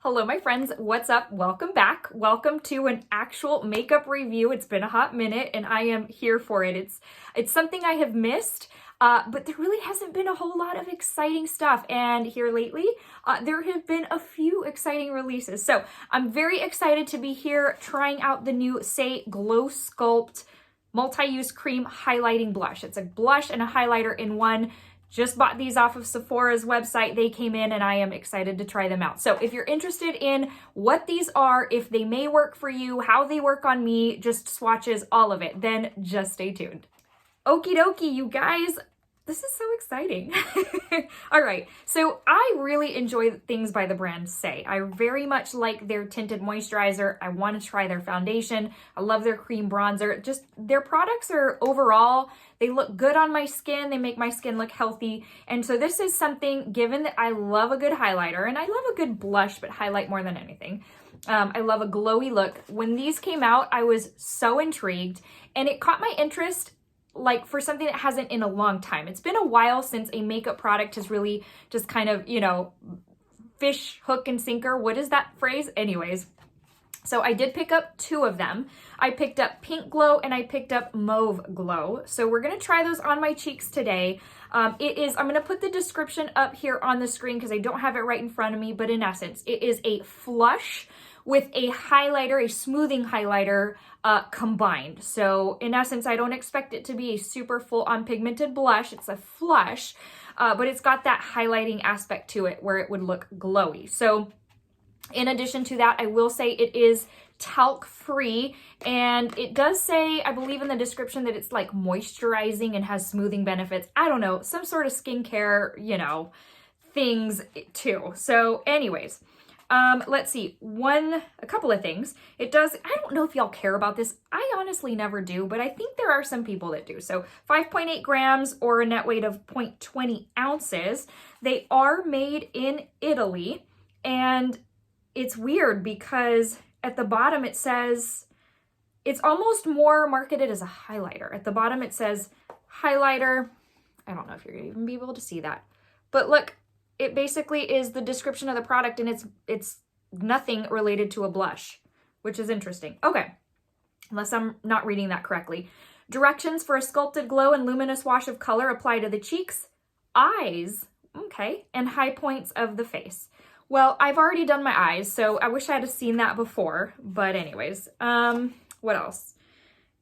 Hello, my friends. What's up? Welcome back. Welcome to an actual makeup review. It's been a hot minute and I am here for it. It's something I have missed, but there really hasn't been a whole lot of exciting stuff. And here lately, there have been a few exciting releases. So I'm very excited to be here trying out the new Saie Glow Sculpt Multi-Use Cream Highlighting Blush. It's a blush and a highlighter in one. Just bought these off of Sephora's website. They came in and I am excited to try them out. So if you're interested in what these are, if they may work for you, how they work on me, just swatches, all of it, then just stay tuned. Okie dokie, you guys. This is so exciting. All right, so I really enjoy things by the brand Saie. I very much like their tinted moisturizer. I want to try their foundation. I love their cream bronzer. Just their products are overall, they look good on my skin. They make my skin look healthy. And so this is something, given that I love a good highlighter and I love a good blush, but highlight more than anything. I love a glowy look. When these came out, I was so intrigued and it caught my interest like for something that hasn't in a long time. It's been a while since a makeup product has really just kind of, you know, fish, hook, and sinker. What is that phrase? Anyways, so I did pick up two of them. I picked up PinkGlow and I picked up MauveGlow. So we're gonna try those on my cheeks today. I'm gonna put the description up here on the screen because I don't have it right in front of me, but in essence, it is a flush with a highlighter, a smoothing highlighter combined. So in essence, I don't expect it to be a super full-on pigmented blush. It's a flush, but it's got that highlighting aspect to it where it would look glowy. So in addition to that, I will say it is talc-free, and it does say, I believe in the description, that it's like moisturizing and has smoothing benefits. I don't know, some sort of skincare, you know, things too. So anyways, let's see, a couple of things. It does, I don't know if y'all care about this. I honestly never do, but I think there are some people that do. So 5.8 grams or a net weight of 0.20 ounces. They are made in Italy, and it's weird because at the bottom it says, it's almost more marketed as a highlighter. At the bottom it says highlighter. I don't know if you're gonna even be able to see that, but look, it basically is the description of the product and it's nothing related to a blush, which is interesting. Okay, unless I'm not reading that correctly. Directions for a sculpted glow and luminous wash of color apply to the cheeks, eyes, okay, and high points of the face. Well, I've already done my eyes, so I wish I had seen that before, but anyways, what else?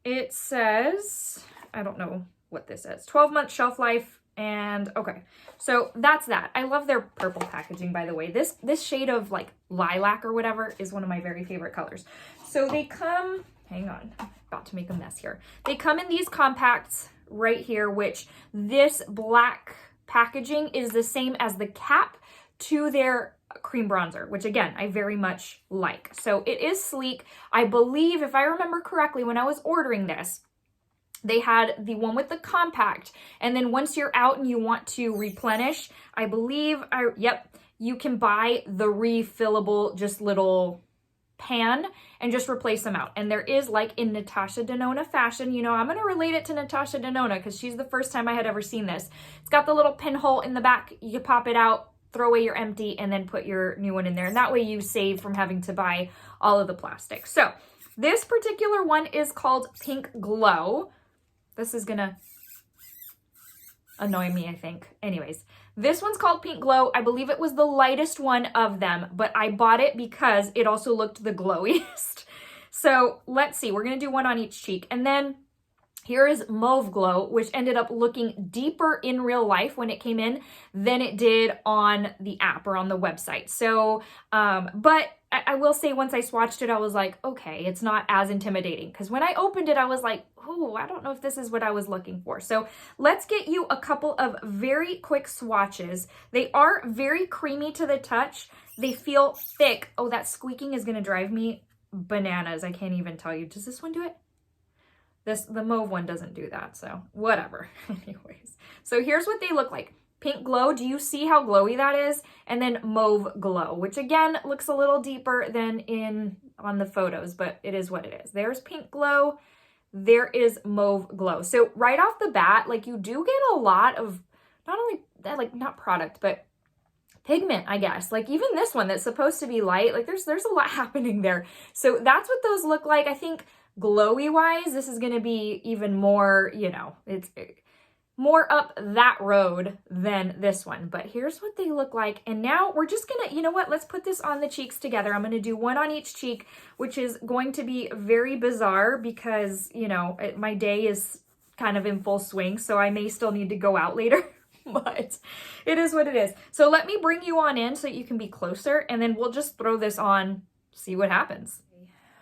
It says, I don't know what this says, 12-month shelf life. And okay, so that's that. I love their purple packaging, by the way. This shade of like lilac or whatever is one of my very favorite colors. So they come, hang on, I'm about to make a mess here. They come in these compacts right here, which this black packaging is the same as the cap to their cream bronzer, which again, I very much like. So it is sleek. I believe, if I remember correctly, when I was ordering this, they had the one with the compact, and then once you're out and you want to replenish, I believe, you can buy the refillable just little pan and just replace them out. And there is, like in Natasha Denona fashion, you know, I'm going to relate it to Natasha Denona because she's the first time I had ever seen this. It's got the little pinhole in the back. You pop it out, throw away your empty, and then put your new one in there. And that way you save from having to buy all of the plastic. So this particular one is called PinkGlow. This is gonna annoy me, I think. Anyways, this one's called PinkGlow. I believe it was the lightest one of them, but I bought it because it also looked the glowiest. So let's see, we're gonna do one on each cheek. And then here is MauveGlow, which ended up looking deeper in real life when it came in than it did on the app or on the website. So, but I will say once I swatched it, I was like, okay, it's not as intimidating. Because when I opened it, I was like, oh, I don't know if this is what I was looking for. So let's get you a couple of very quick swatches. They are very creamy to the touch. They feel thick. Oh, that squeaking is going to drive me bananas. I can't even tell you. Does this one do it? The mauve one doesn't do that, so whatever. Anyways, so here's what they look like. PinkGlow, do you see how glowy that is? And then MauveGlow, which again looks a little deeper than on the photos, but it is what it is. There's PinkGlow, there is MauveGlow. So right off the bat, like you do get a lot of, not only that, like not product, but pigment, I guess. Like even this one that's supposed to be light, like there's a lot happening there. So that's what those look like. I think glowy wise, this is going to be even more, you know, it's more up that road than this one. But here's what they look like. And now we're just gonna, you know what, let's put this on the cheeks together. I'm gonna do one on each cheek, which is going to be very bizarre because, you know, my day is kind of in full swing, so I may still need to go out later. But it is what it is. So let me bring you on in so that you can be closer, and then we'll just throw this on, see what happens.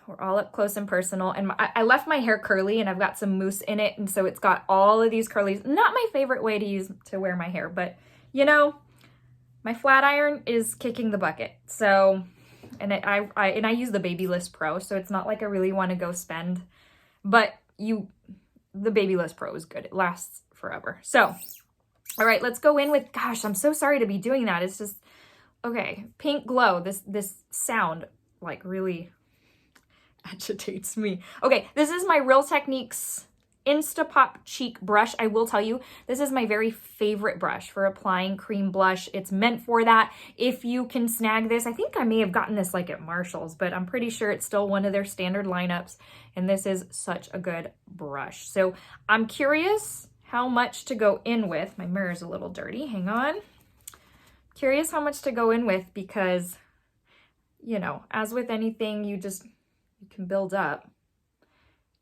We're all up close and personal, and I left my hair curly, and I've got some mousse in it, and so it's got all of these curlies. Not my favorite way to wear my hair, but you know, my flat iron is kicking the bucket. So, and I use the Babyliss Pro, so it's not like I really want to go spend, but the Babyliss Pro is good. It lasts forever. So, all right, let's go in with, gosh, I'm so sorry to be doing that. It's just, okay, PinkGlow, this sound like really agitates me. Okay, this is my Real Techniques Instapop Cheek Brush. I will tell you, this is my very favorite brush for applying cream blush. It's meant for that. If you can snag this, I think I may have gotten this like at Marshall's, but I'm pretty sure it's still one of their standard lineups, and this is such a good brush. So I'm curious how much to go in with. My mirror's a little dirty, hang on. Curious how much to go in with because, you know, as with anything, you can build up.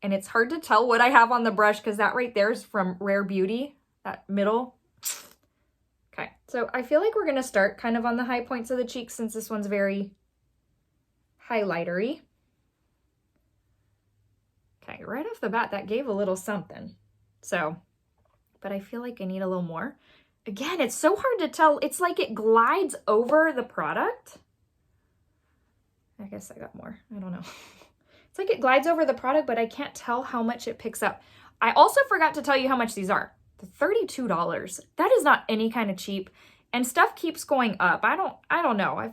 And it's hard to tell what I have on the brush because that right there is from Rare Beauty, that middle. Okay, so I feel like we're gonna start kind of on the high points of the cheeks since this one's very highlightery. Okay, right off the bat, that gave a little something. So, but I feel like I need a little more. Again, it's so hard to tell. It's like it glides over the product. I guess I got more, I don't know. It's like it glides over the product, but I can't tell how much it picks up. I also forgot to tell you how much these are. They're $32. That is not any kind of cheap, and stuff keeps going up. I don't know.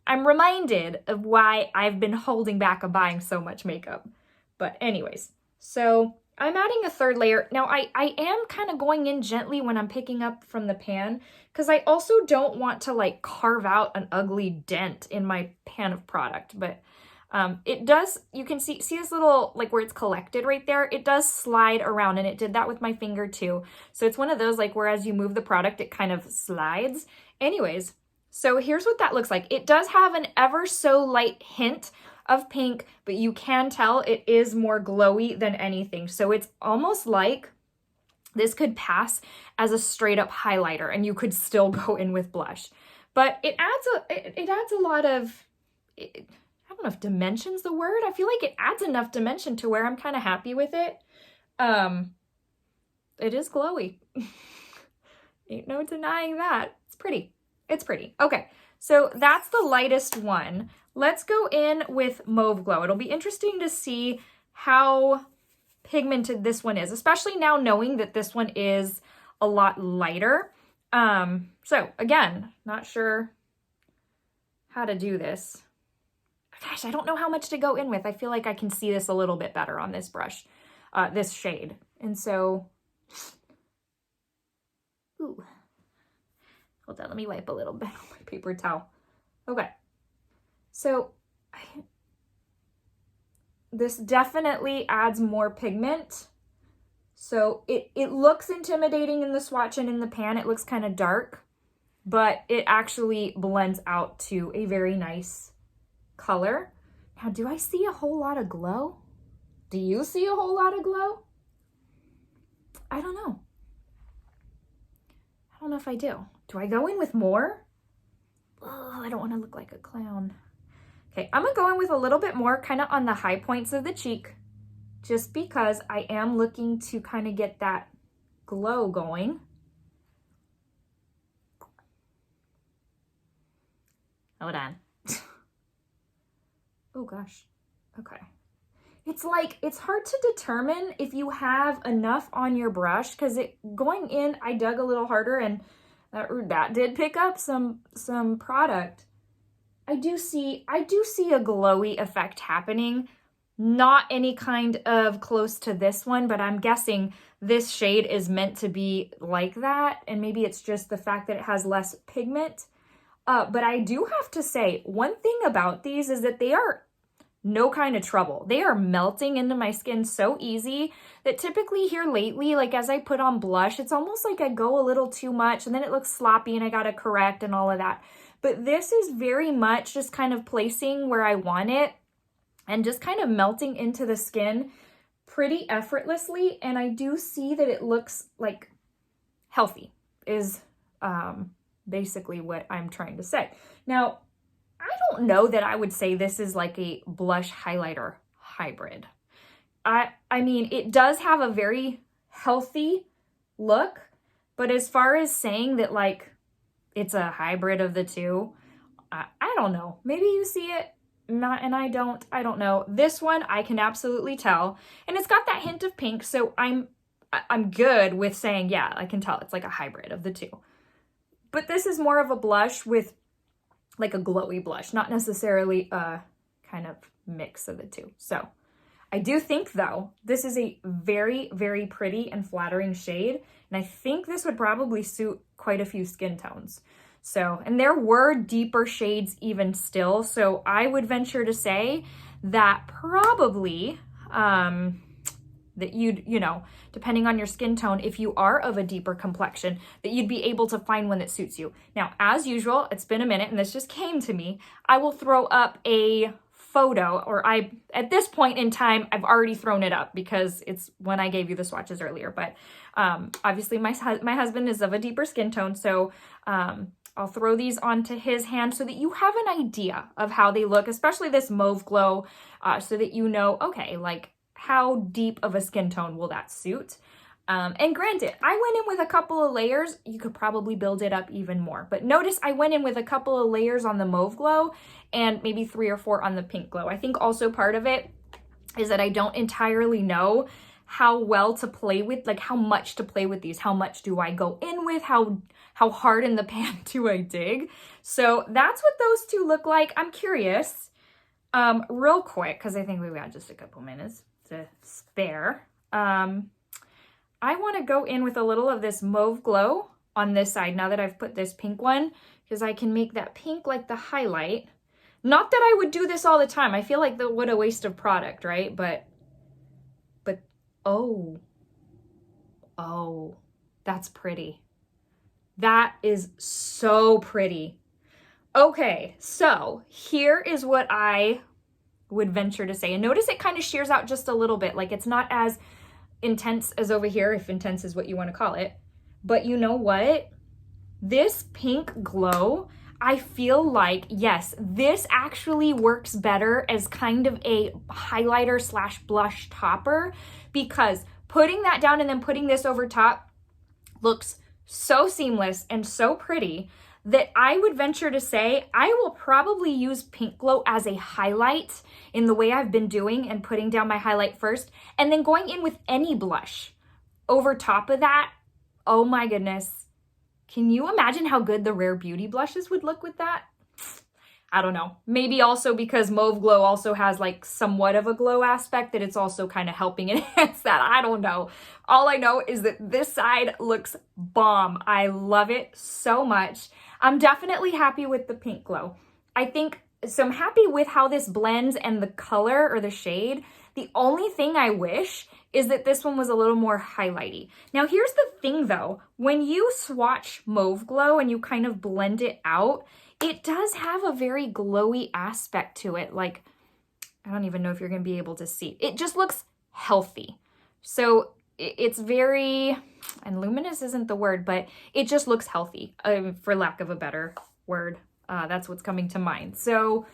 I'm reminded of why I've been holding back on buying so much makeup. But anyways, so I'm adding a third layer. Now I am kind of going in gently when I'm picking up from the pan because I also don't want to like carve out an ugly dent in my pan of product, but it does, you can see this little, like where it's collected right there, it does slide around, and it did that with my finger too. So it's one of those like where as you move the product, it kind of slides. Anyways, so here's what that looks like. It does have an ever so light hint of pink, but you can tell it is more glowy than anything. So it's almost like this could pass as a straight up highlighter and you could still go in with blush. But it adds a lot of, I don't know if dimension's the word. I feel like it adds enough dimension to where I'm kind of happy with it. It is glowy. Ain't no denying that. It's pretty. It's pretty. Okay, so that's the lightest one. Let's go in with MauveGlow. It'll be interesting to see how pigmented this one is, especially now knowing that this one is a lot lighter. So again, not sure how to do this. Gosh, I don't know how much to go in with. I feel like I can see this a little bit better on this brush, this shade. And so, ooh, hold on, let me wipe a little bit on my paper towel. Okay, so this definitely adds more pigment. So it looks intimidating in the swatch and in the pan. It looks kind of dark, but it actually blends out to a very nice color. Now, do I see a whole lot of glow? Do you see a whole lot of glow? I don't know. I don't know if I do. Do I go in with more? Oh, I don't want to look like a clown. Okay, I'm gonna go in with a little bit more kind of on the high points of the cheek, just because I am looking to kind of get that glow going. Hold on. Oh gosh, okay. It's like, it's hard to determine if you have enough on your brush because going in, I dug a little harder and that did pick up some product. I do see a glowy effect happening. Not any kind of close to this one, but I'm guessing this shade is meant to be like that. And maybe it's just the fact that it has less pigment. But I do have to say, one thing about these is that they are no kind of trouble. They are melting into my skin so easy that typically here lately, like as I put on blush, it's almost like I go a little too much and then it looks sloppy and I gotta correct and all of that. But this is very much just kind of placing where I want it and just kind of melting into the skin pretty effortlessly. And I do see that it looks like healthy is basically what I'm trying to say. Now, I don't know that I would say this is like a blush highlighter hybrid. I mean, it does have a very healthy look, but as far as saying that like it's a hybrid of the two, I don't know. Maybe you see it, not, and I don't know. This one I can absolutely tell, and it's got that hint of pink, so I'm good with saying, yeah, I can tell it's like a hybrid of the two. But this is more of a blush with like a glowy blush, not necessarily a kind of mix of the two. So I do think though, this is a very, very pretty and flattering shade. And I think this would probably suit quite a few skin tones. So, and there were deeper shades even still. So I would venture to say that probably, that you'd, you know, depending on your skin tone, if you are of a deeper complexion, that you'd be able to find one that suits you. Now, as usual, it's been a minute and this just came to me. I will throw up a photo, or at this point in time, I've already thrown it up because it's when I gave you the swatches earlier. But obviously my husband is of a deeper skin tone, so I'll throw these onto his hand so that you have an idea of how they look, especially this MauveGlow, so that you know, okay, like, how deep of a skin tone will that suit? And granted, I went in with a couple of layers. You could probably build it up even more. But notice I went in with a couple of layers on the MauveGlow and maybe 3 or 4 on the PinkGlow. I think also part of it is that I don't entirely know how well to play with, like how much to play with these. How much do I go in with? How hard in the pan do I dig? So that's what those two look like. I'm curious, real quick, because I think we've got just a couple minutes to spare. I want to go in with a little of this MauveGlow on this side now that I've put this pink one, because I can make that pink like the highlight. Not that I would do this all the time. I feel like what a waste of product, right? But oh, that's pretty. That is so pretty. Okay, so here is what I would venture to say. And notice it kind of shears out just a little bit. Like it's not as intense as over here, if intense is what you want to call it. But you know what? This PinkGlow, I feel like, yes, this actually works better as kind of a highlighter slash blush topper, because putting that down and then putting this over top looks so seamless and so pretty that I would venture to say I will probably use PinkGlow as a highlight in the way I've been doing, and putting down my highlight first and then going in with any blush over top of that. Oh my goodness. Can you imagine how good the Rare Beauty blushes would look with that? I don't know. Maybe also because MauveGlow also has like somewhat of a glow aspect, that it's also kind of helping enhance that. I don't know. All I know is that this side looks bomb. I love it so much. I'm definitely happy with the PinkGlow. I think, so I'm happy with how this blends and the color or the shade. The only thing I wish is that this one was a little more highlighty. Now here's the thing though, when you swatch MauveGlow and you kind of blend it out, it does have a very glowy aspect to it. Like, I don't even know if you're gonna be able to see. It just looks healthy. So it's very, and luminous isn't the word, but it just looks healthy, for lack of a better word. That's what's coming to mind. So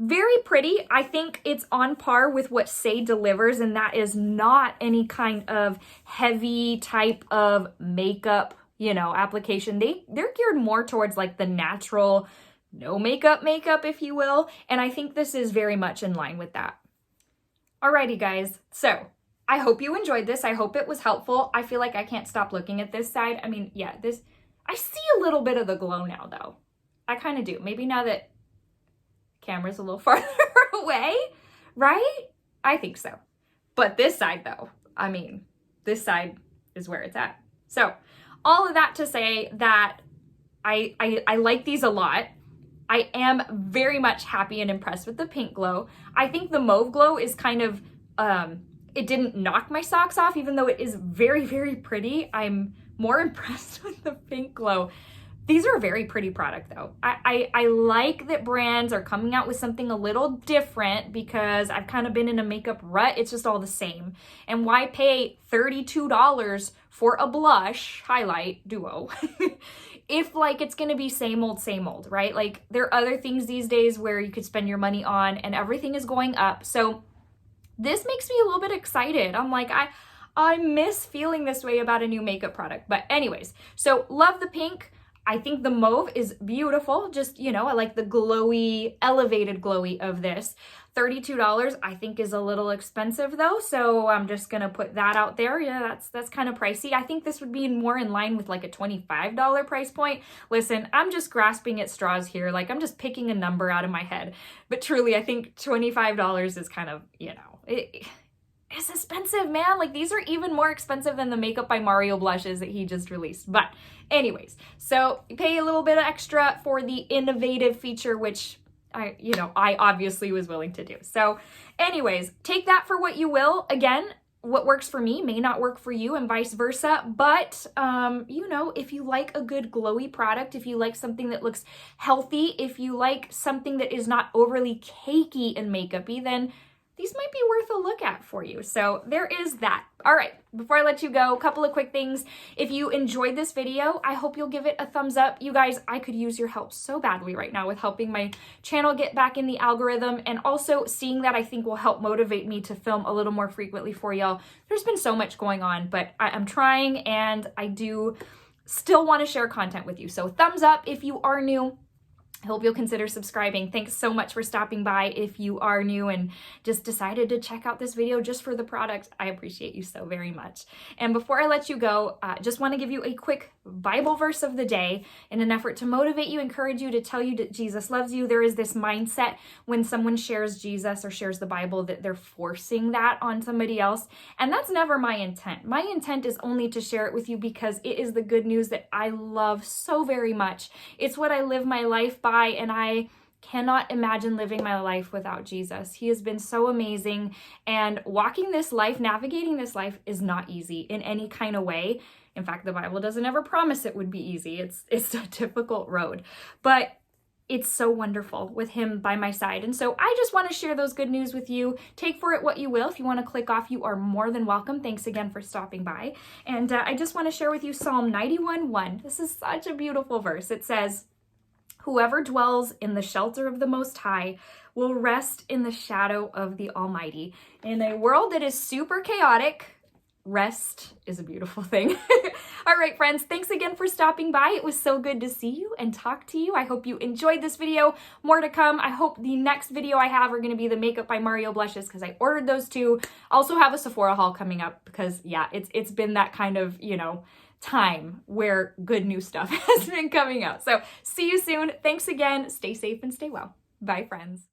very pretty. I think it's on par with what Saie delivers, and that is not any kind of heavy type of makeup, you know, application. They're geared more towards like the natural, no makeup, if you will. And I think this is very much in line with that. Alrighty guys, so I hope you enjoyed this. I hope it was helpful. I feel like I can't stop looking at this side. I mean, yeah, I see a little bit of the glow now though. I kind of do. Maybe now that camera's a little farther away, right? I think so. But this side though, I mean, this side is where it's at. So all of that to say that I like these a lot. I am very much happy and impressed with the PinkGlow. I think the MauveGlow is kind of, it didn't knock my socks off, even though it is very, very pretty. I'm more impressed with the PinkGlow. These are a very pretty product though. I like that brands are coming out with something a little different because I've kind of been in a makeup rut. It's just all the same. And why pay $32 for a blush highlight duo if like it's gonna be same old, right? Like there are other things these days where you could spend your money on and everything is going up. So this makes me a little bit excited. I'm like, I miss feeling this way about a new makeup product. But anyways, so love the pink. I think the mauve is beautiful. Just, you know, I like the glowy, elevated glowy of this. $32 I think is a little expensive though, so I'm just gonna put that out there. Yeah, that's kind of pricey. I think this would be more in line with like a $25 price point. Listen, I'm just grasping at straws here. Like I'm just picking a number out of my head. But truly, I think $25 is kind of, you know, it's expensive, man. Like these are even more expensive than the Makeup by Mario blushes that he just released. But anyways, so you pay a little bit extra for the innovative feature, which I obviously was willing to do. So anyways, take that for what you will. Again, what works for me may not work for you and vice versa. But, you know, if you like a good glowy product, if you like something that looks healthy, if you like something that is not overly cakey and makeup-y, then these might be worth a look at for you. So there is that. All right, before I let you go, a couple of quick things. If you enjoyed this video, I hope you'll give it a thumbs up. You guys, I could use your help so badly right now with helping my channel get back in the algorithm, and also seeing that I think will help motivate me to film a little more frequently for y'all. There's been so much going on, but I'm trying, and I do still want to share content with you. So thumbs up if you are new. I hope you'll consider subscribing. Thanks so much for stopping by if you are new and just decided to check out this video just for the product. I appreciate you so very much. And before I let you go, just want to give you a quick Bible verse of the day in an effort to motivate you, encourage you, to tell you that Jesus loves you. There is this mindset when someone shares Jesus or shares the Bible that they're forcing that on somebody else. And that's never my intent. My intent is only to share it with you because it is the good news that I love so very much. It's what I live my life by, and I cannot imagine living my life without Jesus. He has been so amazing, and walking this life, navigating this life is not easy in any kind of way. In fact, the Bible doesn't ever promise it would be easy. It's a difficult road, but it's so wonderful with him by my side. And so I just want to share those good news with you. Take for it what you will. If you want to click off, you are more than welcome. Thanks again for stopping by. And I just want to share with you Psalm 91:1. This is such a beautiful verse. It says, "Whoever dwells in the shelter of the Most High will rest in the shadow of the Almighty." In a world that is super chaotic, rest is a beautiful thing. All right, friends, thanks again for stopping by. It was so good to see you and talk to you. I hope you enjoyed this video. More to come. I hope the next video I have are going to be the Makeup by Mario blushes because I ordered those too. Also have a Sephora haul coming up because, yeah, it's been that kind of, you know, time where good new stuff has been coming out. So see you soon. Thanks again. Stay safe and stay well. Bye, friends.